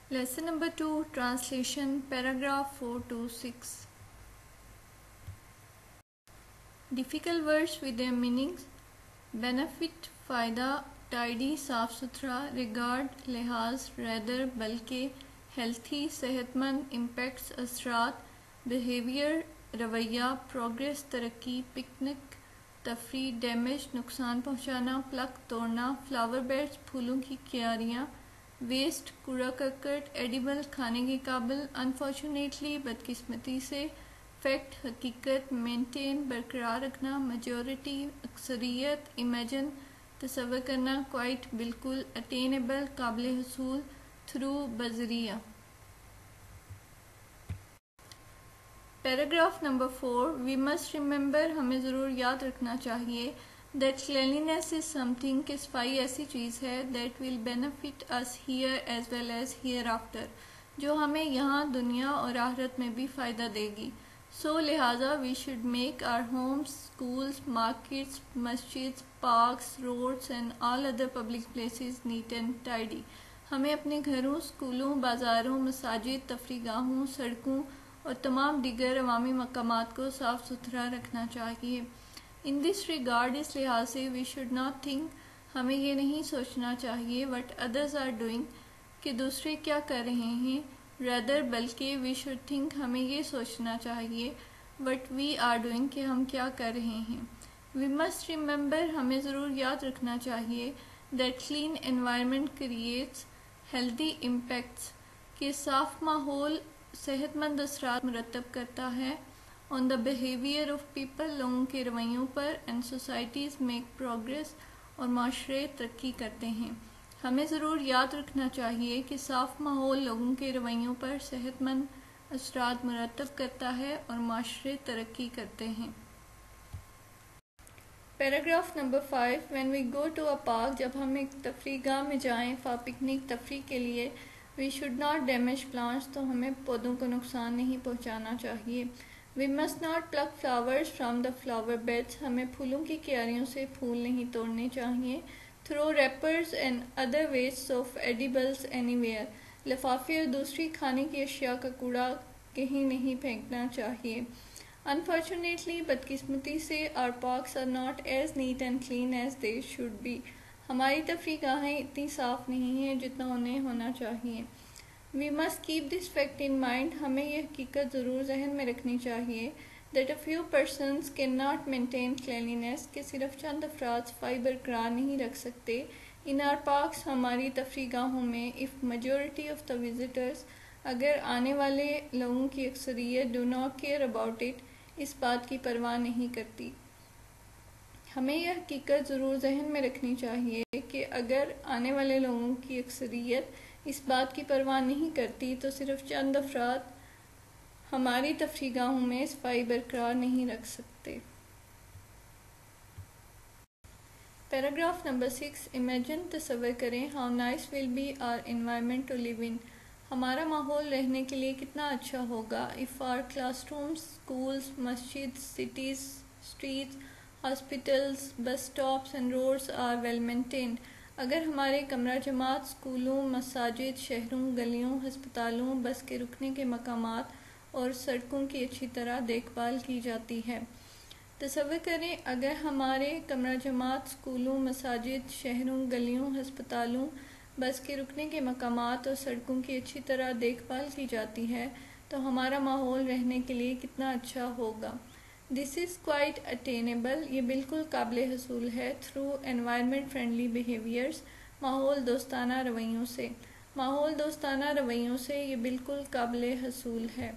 Lesson number 2, Translation, paragraph 4 to 6. Difficult words with their meanings. Benefit, فائدہ, tidy, صاف ستھرا, regard, لحاظ, rather, بلکہ, healthy, صحت مند, impacts, اثرات, behavior, رویہ, progress, ترقی, picnic, تفریح, damage, نقصان پہنچانا, pluck, توڑنا, flower beds, پھولوں کی کیاریاں, ویسٹ, کوڑا کرکٹ, ایڈیبل, کھانے کے قابل, انفارچونیٹلی, بدقسمتی سے, فیکٹ, حقیقت, مینٹین, برقرار رکھنا, میجورٹی, اکثریت, امیجن, تصور کرنا, کوائٹ, بالکل, اٹینیبل, قابل حصول, تھرو, بذریعہ. Paragraph number 4, we must remember, ہمیں ضرور یاد رکھنا چاہیے, that cleanliness is something, کہ صفائی ایسی چیز ہے, that will benefit us here as well as hereafter, جو ہمیں یہاں دنیا اور آخرت میں بھی فائدہ دے گی. So لہٰذا we should make our homes, schools, markets, masjids, parks, roads and all other public places neat and tidy. ہمیں اپنے گھروں, اسکولوں, بازاروں, مساجد, تفریح گاہوں, سڑکوں اور تمام دیگر عوامی مقامات کو صاف ستھرا رکھنا چاہیے. In this regard, اس لحاظ سے we should not think, ہمیں یہ نہیں سوچنا چاہیے what others are doing, کہ دوسرے کیا کر رہے ہیں, rather بلکہ we should think, ہمیں یہ سوچنا چاہیے what we are doing, کہ ہم کیا کر رہے ہیں. We must remember, ہمیں ضرور یاد رکھنا چاہیے that clean environment creates healthy impacts, کہ صاف ماحول صحت مند اثرات مرتب کرتا ہے on the behavior of people, لوگوں کے رویوں پر, and societies make progress, اور معاشرے ترقی کرتے ہیں. ہمیں ضرور یاد رکھنا چاہیے کہ صاف ماحول لوگوں کے رویوں پر صحت مند اثرات مرتب کرتا ہے اور معاشرے ترقی کرتے ہیں. Paragraph number 5, when we go to a park, جب ہم ایک تفریح گاہ میں جائیں for picnic, تفریح کے لیے, we should not damage plants, تو ہمیں پودوں کو نقصان نہیں پہنچانا چاہیے. We must not pluck flowers from the flower beds, ہمیں پھولوں کی کیاریوں سے پھول نہیں توڑنے چاہیے. Throw wrappers and other wastes of edibles anywhere, لفافے اور دوسری کھانے کی اشیاء کا کوڑا کہیں نہیں پھینکنا چاہیے. Unfortunately, بدقسمتی سے, our parks are not as neat and clean as they should be, ہماری تفریح گاہیں اتنی صاف نہیں ہیں جتنا انہیں ہونا چاہیے. We must keep this fact in mind, ہمیں یہ حقیقت ضرور ذہن میں رکھنی چاہیے that a few persons cannot maintain cleanliness, کہ صرف چند افراد صفائی برقرار نہیں رکھ سکتے. In our parks, ہماری تفریح گاہوں میں, if majority of the visitors, اگر آنے والے لوگوں کی اکثریت, do not care about it, اس بات کی پرواہ نہیں کرتی. ہمیں یہ حقیقت ضرور ذہن میں رکھنی چاہیے کہ اگر آنے والے لوگوں کی اکثریت اس بات کی پرواہ نہیں کرتی تو صرف چند افراد ہماری تفریح گاہوں میں صفائی برقرار نہیں رکھ سکتے. پیراگراف نمبر 6, امیجن, تصور کریں, how nice will be our environment to live in, ہمارا ماحول رہنے کے لیے کتنا اچھا ہوگا, if our classrooms, schools, masjids, cities, streets, hospitals, bus stops and roads are well maintained, اگر ہمارے کمرہ جماعت, اسکولوں, مساجد, شہروں, گلیوں, ہسپتالوں, بس کے رکنے کے مقامات اور سڑکوں کی اچھی طرح دیکھ بھال کی جاتی ہے. تصور کریں اگر ہمارے کمرہ جماعت, اسکولوں, مساجد, شہروں, گلیوں, ہسپتالوں, بس کے رکنے کے مقامات اور سڑکوں کی اچھی طرح دیکھ بھال کی جاتی ہے تو ہمارا ماحول رہنے کے لیے کتنا اچھا ہوگا. This is quite attainable, یہ بالکل قابل حصول ہے, through environment friendly behaviors, ماحول دوستانہ رویوں سے. ماحول دوستانہ رویوں سے یہ بالکل قابل حصول ہے.